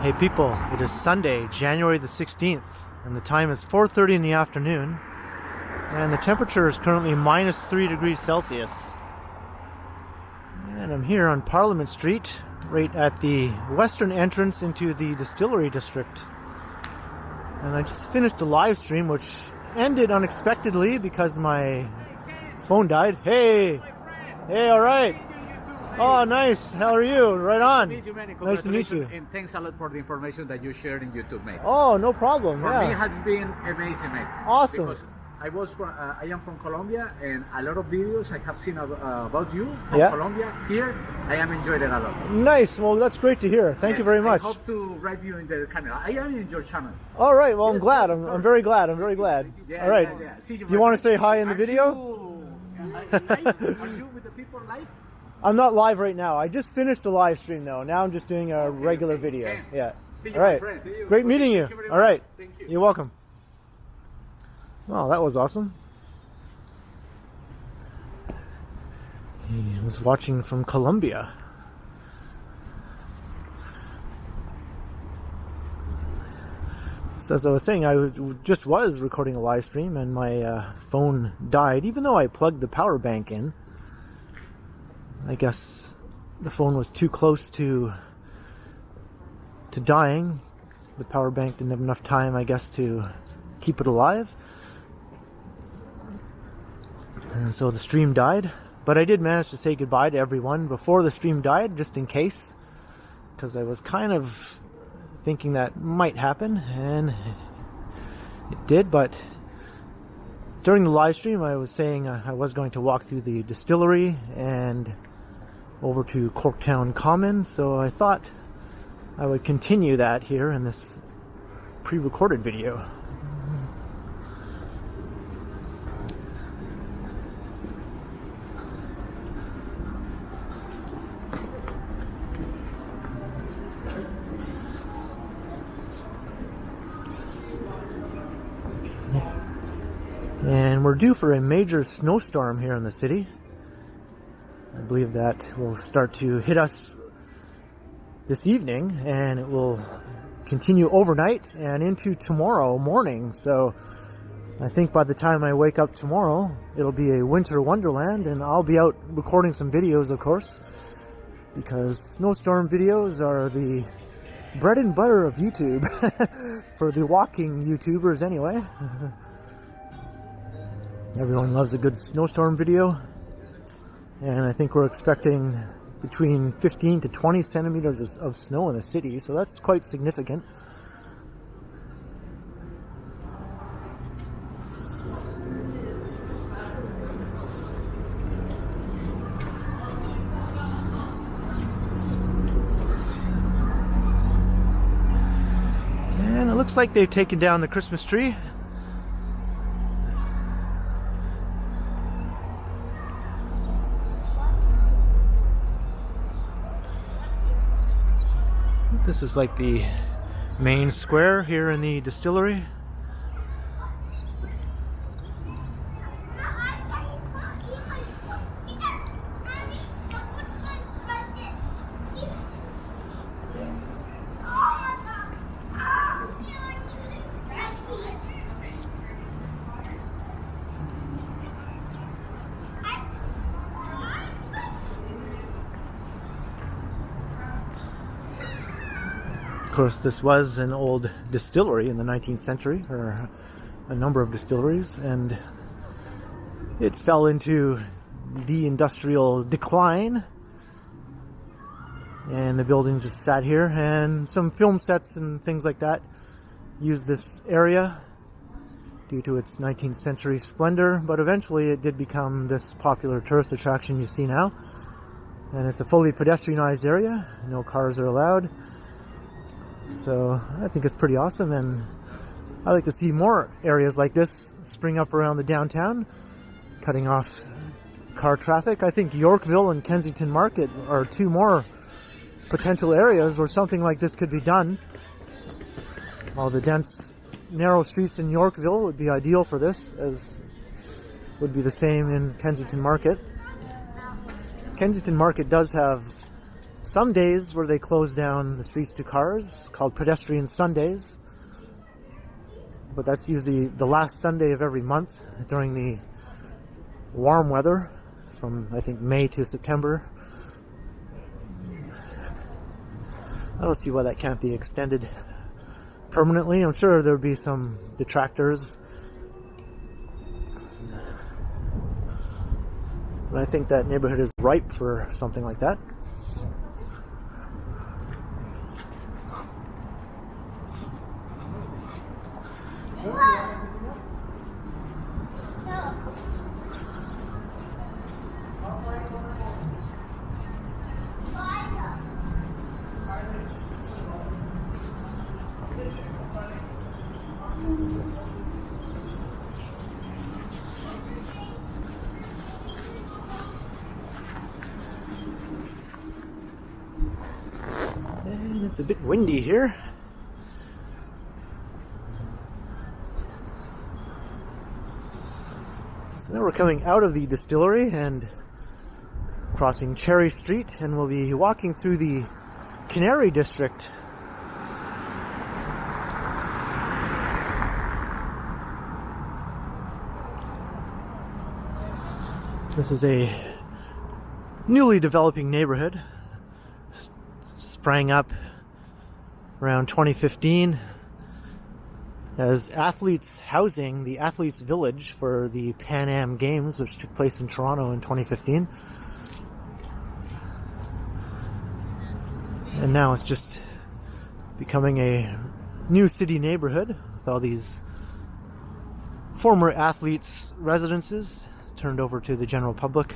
Hey people, it is Sunday, January the 16th, and the time is 4:30 in the afternoon, and the temperature is currently minus 3 degrees Celsius. And I'm here on Parliament Street, right at the western entrance into the Distillery District. And I just finished a live stream, which ended unexpectedly because my phone died. Hey! Hey, alright! Oh, nice. How are you? Right on. Nice to meet you, man. Nice to meet you. And thanks a lot for the information that you shared in YouTube, mate. Oh, no problem. For me, it has been amazing, mate. Awesome. Because I am from Colombia, and a lot of videos I have seen about you from Yeah. Colombia. Here, I am enjoying it a lot. Nice. Well, that's great to hear. Thank you very much. I hope to write you in the camera. I am in your channel. All right. Well, I'm Yes, glad. yes, of I'm course. very glad. I'm very glad. Yeah, All right. yeah. See Do you want to say hi in the video? Are you with the people live? I'm not live right now. I just finished a live stream though. Now I'm just doing a regular video. Okay. Yeah. See you, All right. my friend. See you. Great meeting you. Thank very All much. right. Thank you. You're welcome. Well, that was awesome. He was watching from Colombia. So as I was saying, I just was recording a live stream and my phone died, even though I plugged the power bank in. I guess the phone was too close to dying. The power bank didn't have enough time, I guess, to keep it alive. And so the stream died. But I did manage to say goodbye to everyone before the stream died, just in case. Because I was kind of thinking that might happen, and it did. But during the live stream, I was saying I was going to walk through the distillery and over to Corktown Common, so I thought I would continue that here in this pre-recorded video. And we're due for a major snowstorm here in the city. I believe that will start to hit us this evening, and it will continue overnight and into tomorrow morning. So I think by the time I wake up tomorrow, it'll be a winter wonderland, and I'll be out recording some videos, of course, because snowstorm videos are the bread and butter of YouTube, for the walking YouTubers anyway. Everyone loves a good snowstorm video, and I think we're expecting between 15 to 20 centimeters of snow in the city, so that's quite significant. And it looks like they've taken down the Christmas tree. This is like the main square here in the distillery. Of course, this was an old distillery in the 19th century, or a number of distilleries, and it fell into de-industrial decline, and the buildings just sat here, and some film sets and things like that used this area due to its 19th century splendor, but eventually it did become this popular tourist attraction you see now, and it's a fully pedestrianized area, no cars are allowed. So I think it's pretty awesome, and I like to see more areas like this spring up around the downtown, cutting off car traffic. I think Yorkville and Kensington Market are two more potential areas where something like this could be done. All the dense, narrow streets in Yorkville would be ideal for this, as would be the same in Kensington Market. Kensington Market does have some days where they close down the streets to cars, called Pedestrian Sundays. But that's usually the last Sunday of every month during the warm weather, from I think May to September. I don't see why that can't be extended permanently. I'm sure there would be some detractors, but I think that neighborhood is ripe for something like that. And it's a bit windy here. So now we're coming out of the distillery and crossing Cherry Street, and we'll be walking through the Canary District. This is a newly developing neighborhood. Sprang up around 2015 as athletes housing, the athletes village for the Pan Am Games, which took place in Toronto in 2015. And now it's just becoming a new city neighborhood with all these former athletes' residences turned over to the general public.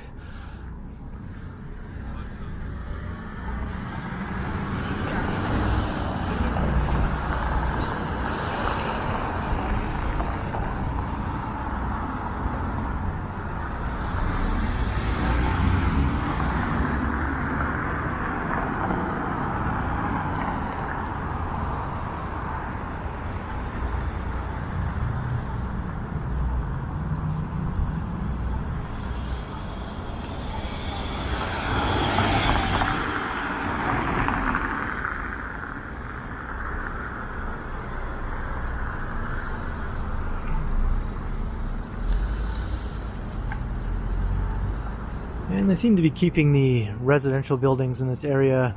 And they seem to be keeping the residential buildings in this area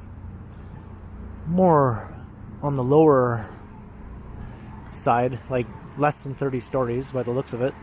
more on the lower side, like less than 30 stories by the looks of it.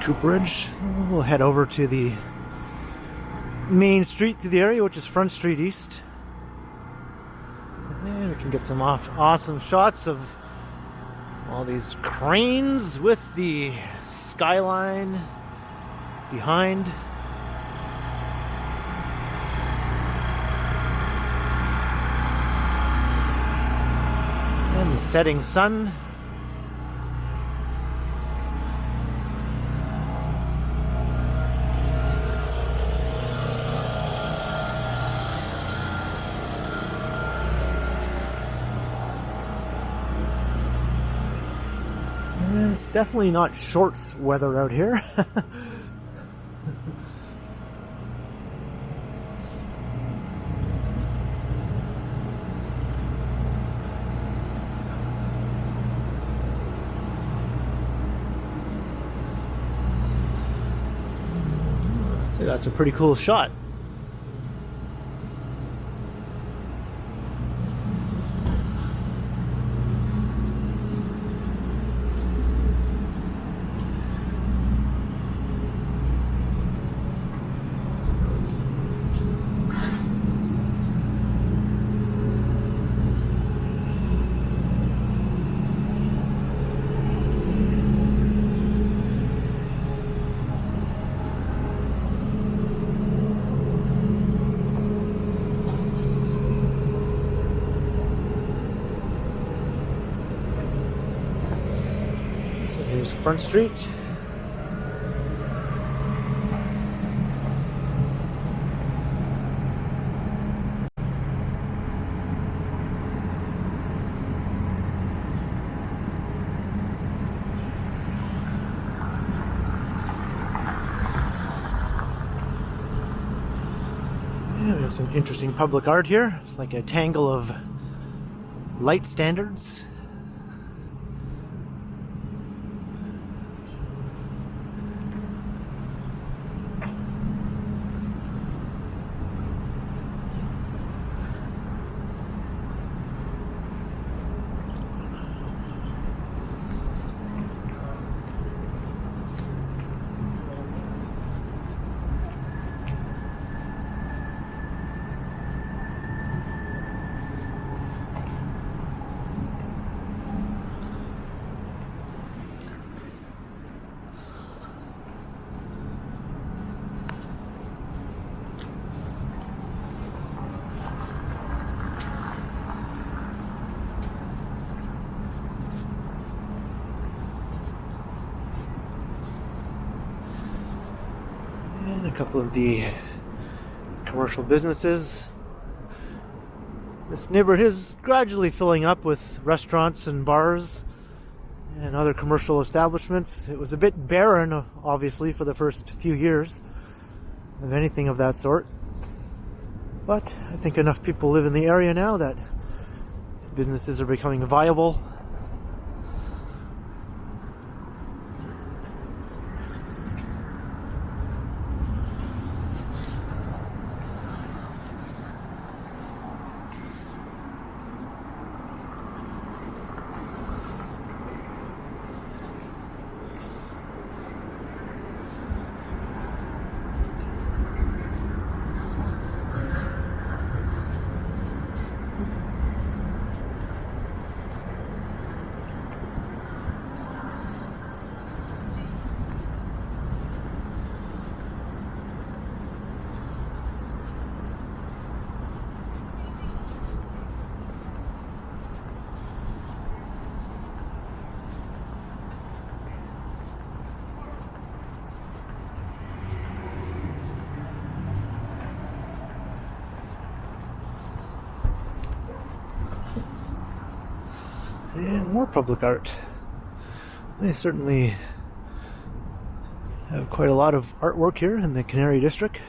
Cooperage. We'll head over to the main street through the area, which is Front Street East. And we can get some awesome shots of all these cranes with the skyline behind. And the setting sun. It's definitely not shorts weather out here. So that's a pretty cool shot. So here's Front Street. Yeah, we have some interesting public art here. It's like a tangle of light standards. And a couple of the commercial businesses. This neighborhood is gradually filling up with restaurants and bars and other commercial establishments. It was a bit barren, obviously, for the first few years of anything of that sort. But I think enough people live in the area now that these businesses are becoming viable. And more public art. They certainly have quite a lot of artwork here in the Canary District.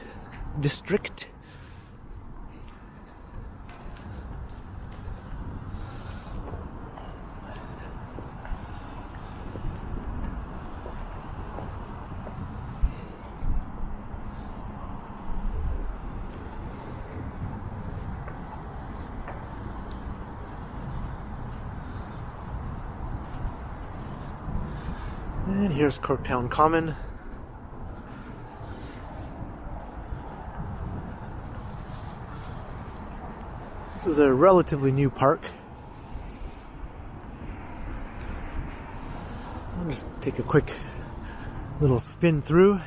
And here's Corktown Common. This is a relatively new park. I'll just take a quick little spin through.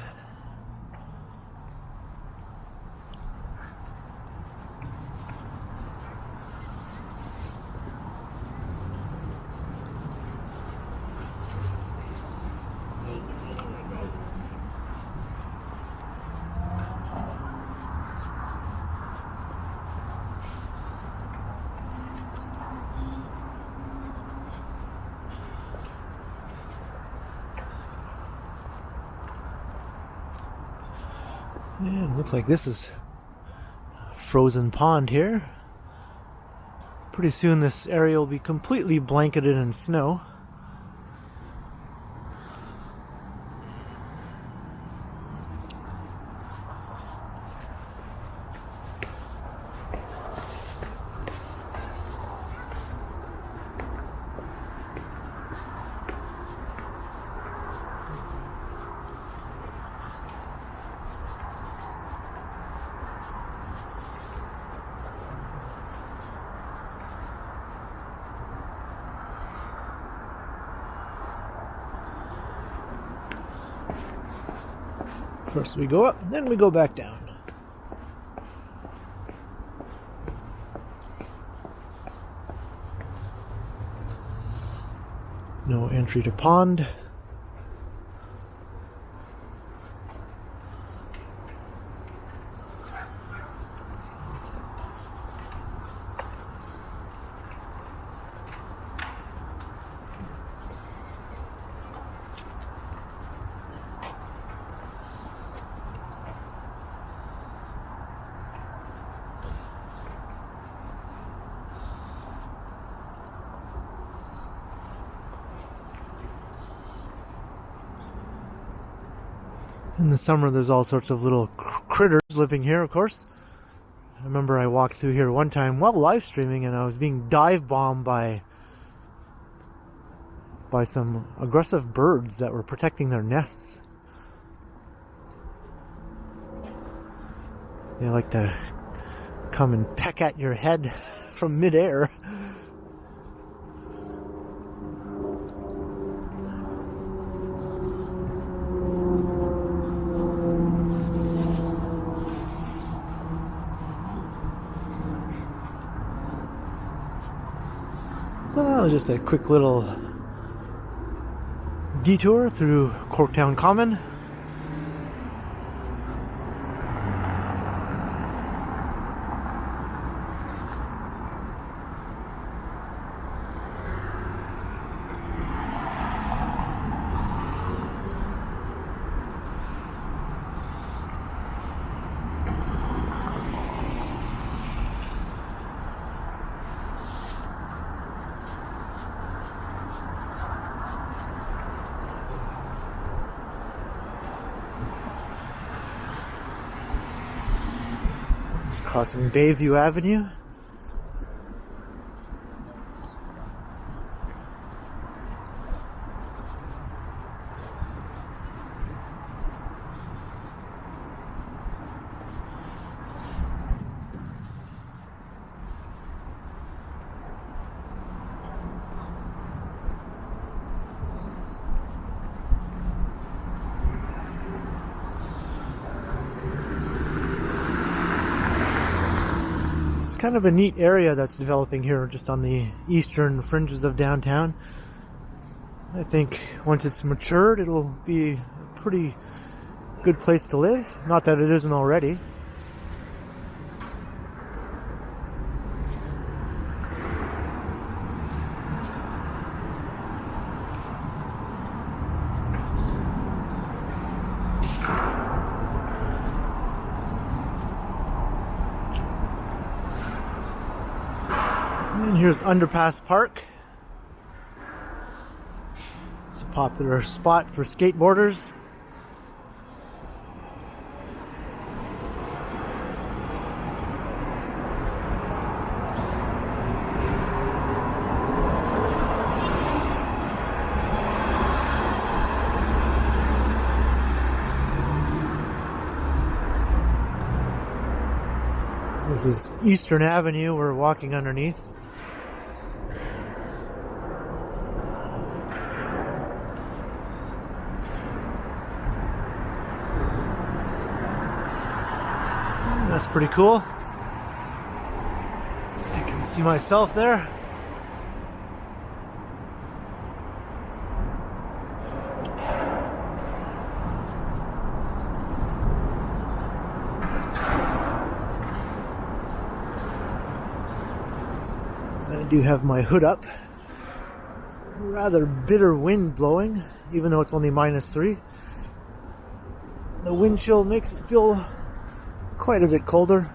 And looks like this is a frozen pond here. Pretty soon this area will be completely blanketed in snow. First we go up, then we go back down. No entry to pond. In the summer, there's all sorts of little critters living here, of course. I remember I walked through here one time while live streaming, and I was being dive bombed by some aggressive birds that were protecting their nests. They like to come and peck at your head from midair. So that was just a quick little detour through Corktown Common. Crossing Bayview Avenue. Kind of a neat area that's developing here just on the eastern fringes of downtown. I think once it's matured, it'll be a pretty good place to live. Not that it isn't already. And here's Underpass Park. It's a popular spot for skateboarders. This is Eastern Avenue we're walking underneath. That's pretty cool. I can see myself there. So I do have my hood up. It's a rather bitter wind blowing, even though it's only -3. The wind chill makes it feel quite a bit colder.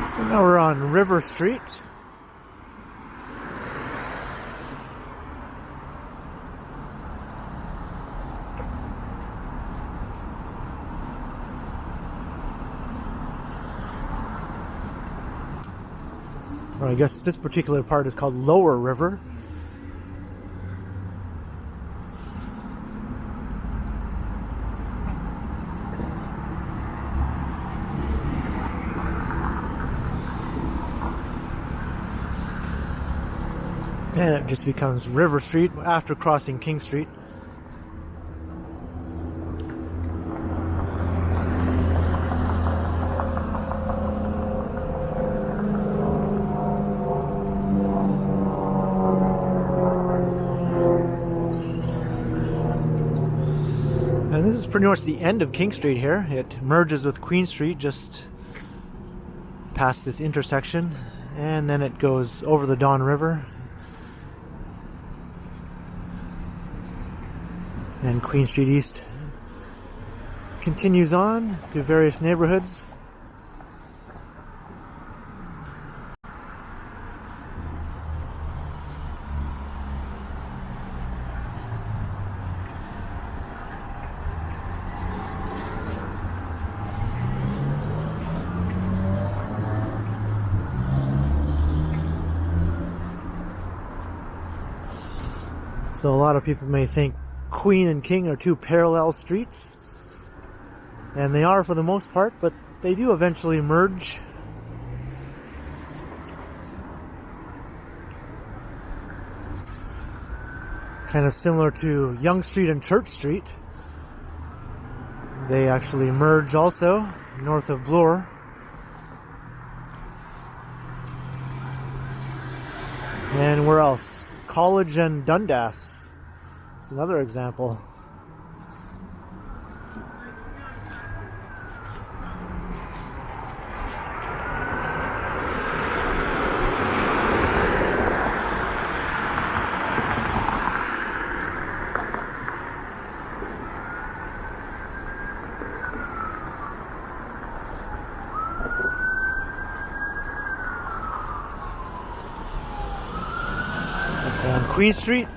So now we're on River Street. or I guess this particular part is called Lower River. And it just becomes River Street after crossing King Street. And this is pretty much the end of King Street here. It merges with Queen Street just past this intersection, and then it goes over the Don River. And Queen Street East continues on through various neighborhoods. So a lot of people may think Queen and King are two parallel streets, and they are for the most part, but they do eventually merge. Kind of similar to Yonge Street and Church Street. They actually merge also north of Bloor. And where else? College and Dundas. It's another example. On Queen Street.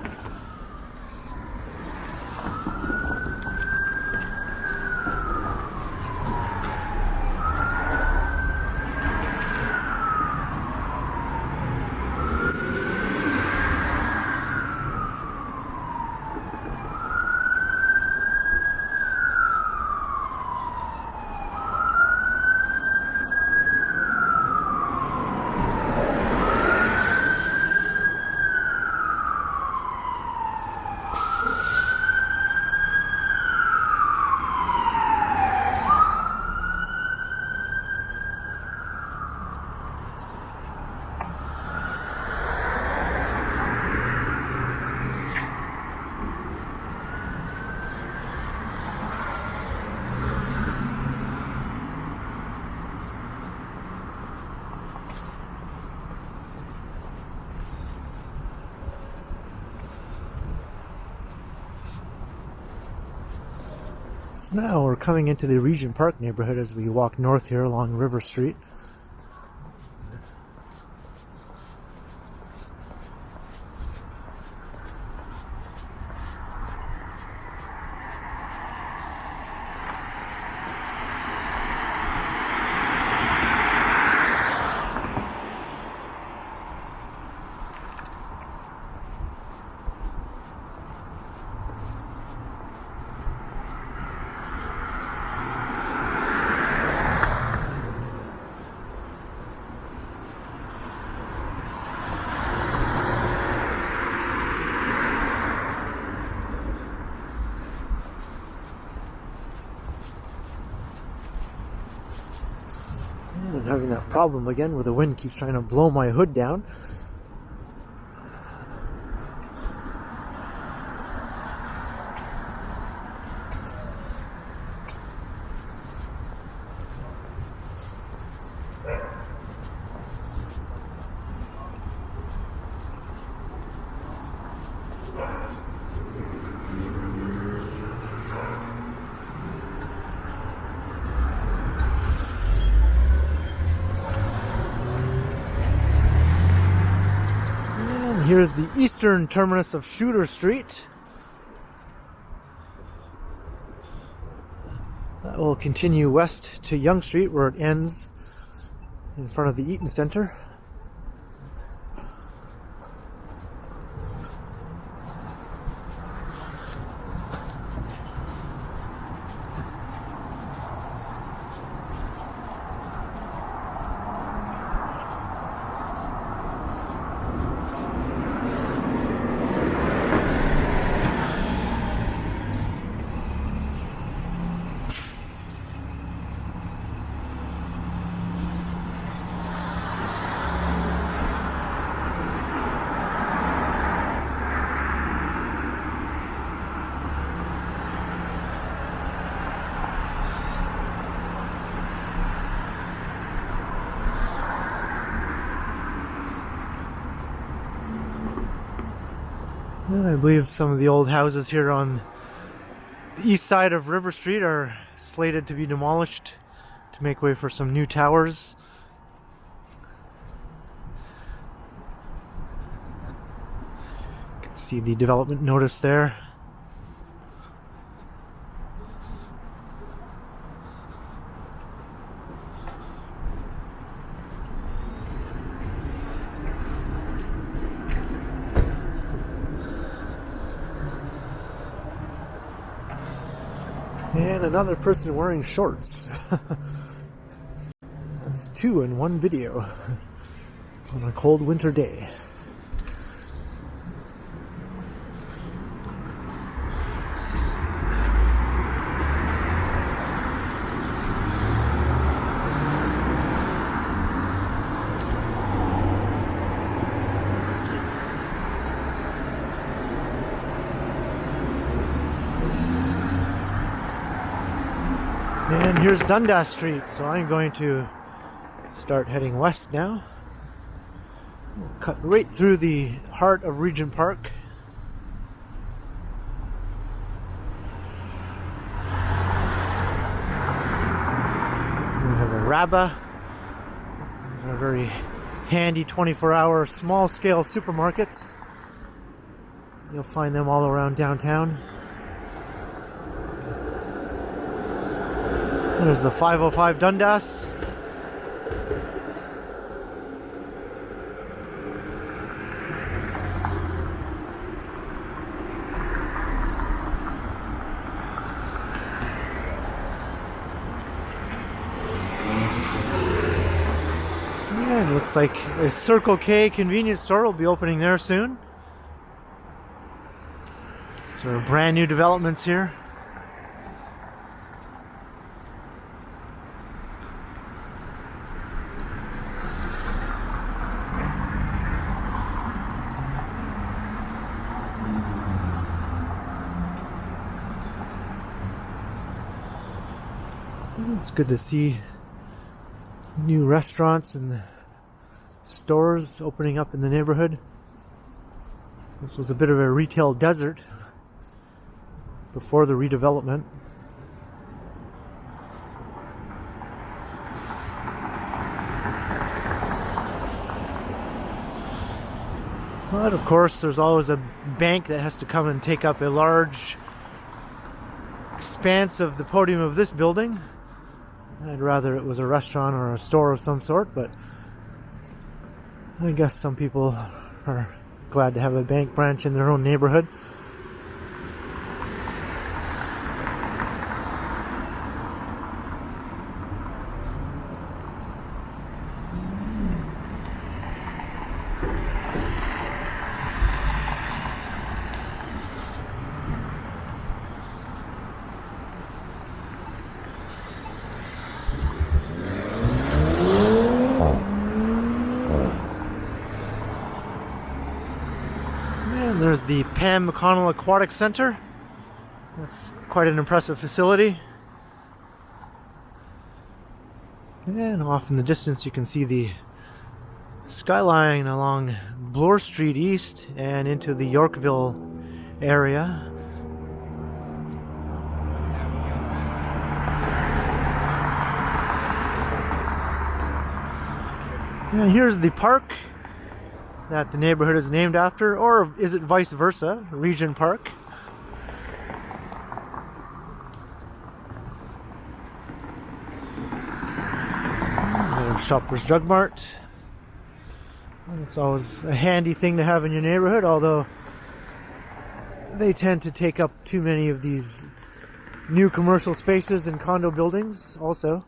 So now we're coming into the Regent Park neighborhood as we walk north here along River Street. I'm having that problem again where the wind keeps trying to blow my hood down. Here's the eastern terminus of Shooter Street. That will continue west to Yonge Street where it ends in front of the Eaton Centre. I believe some of the old houses here on the east side of River Street are slated to be demolished to make way for some new towers. You can see the development notice there. And another person wearing shorts. That's two in one video on a cold winter day. And here's Dundas Street, so I'm going to start heading west now. We'll cut right through the heart of Regent Park. We have a Rabba. These are very handy 24-hour small-scale supermarkets. You'll find them all around downtown. There's the 505 Dundas. Yeah, it looks like a Circle K convenience store will be opening there soon. So brand new developments here. It's good to see new restaurants and stores opening up in the neighborhood. This was a bit of a retail desert before the redevelopment. But of course, there's always a bank that has to come and take up a large expanse of the podium of this building. I'd rather it was a restaurant or a store of some sort, but I guess some people are glad to have a bank branch in their own neighborhood. There's the Pam McConnell Aquatic Center. That's quite an impressive facility. And off in the distance you can see the skyline along Bloor Street East and into the Yorkville area. And here's the park that the neighborhood is named after, or is it vice versa, Regent Park? There's Shoppers Drug Mart. It's always a handy thing to have in your neighborhood, although they tend to take up too many of these new commercial spaces and condo buildings also.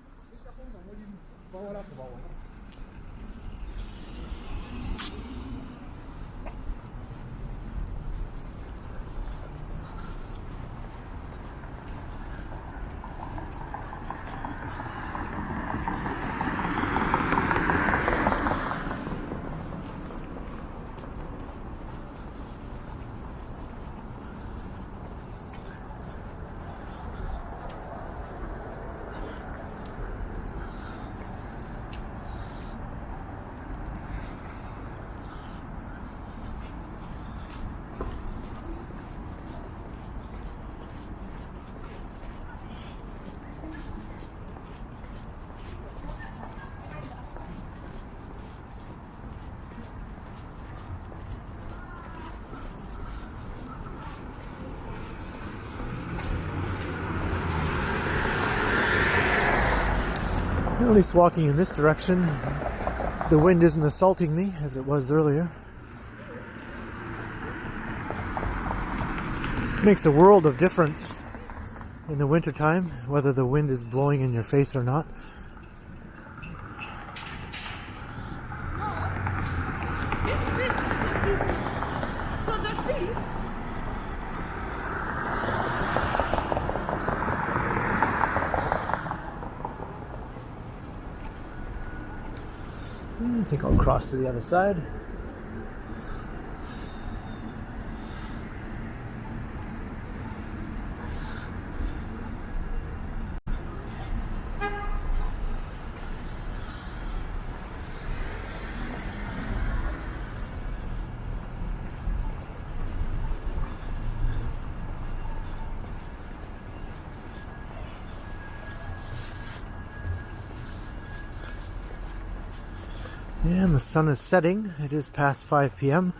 At least walking in this direction, the wind isn't assaulting me as it was earlier. Makes a world of difference in the wintertime, whether the wind is blowing in your face or not. I think I'll cross to the other side. And the sun is setting. It is past 5 p.m.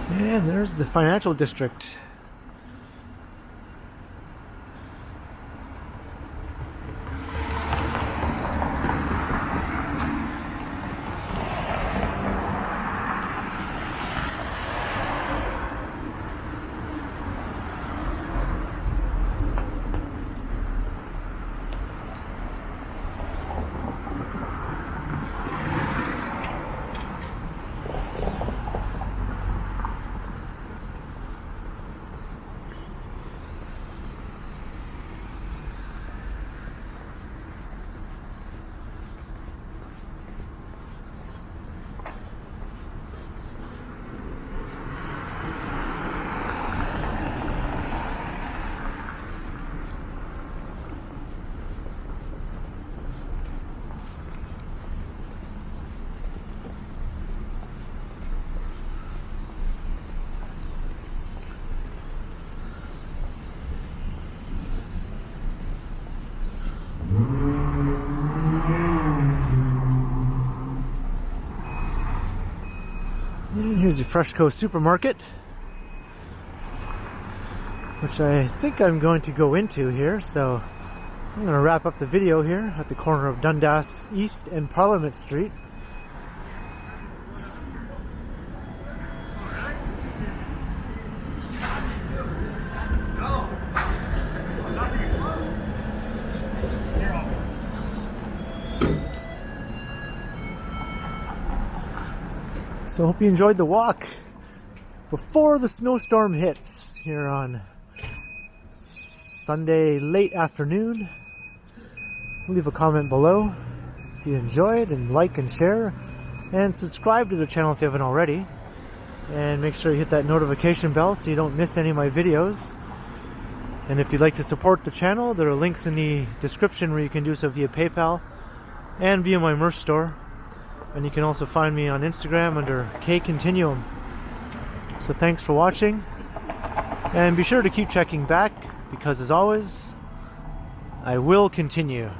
And there's the financial district. And here's the Freshco supermarket, which I think I'm going to go into here. So I'm going to wrap up the video here at the corner of Dundas East and Parliament Street. So hope you enjoyed the walk before the snowstorm hits here on Sunday late afternoon. Leave a comment below if you enjoyed, and like and share, and subscribe to the channel if you haven't already, and make sure you hit that notification bell so you don't miss any of my videos. And if you'd like to support the channel, there are links in the description where you can do so via PayPal and via my merch store. And you can also find me on Instagram under KContinuum. So thanks for watching, and be sure to keep checking back, because as always, I will continue.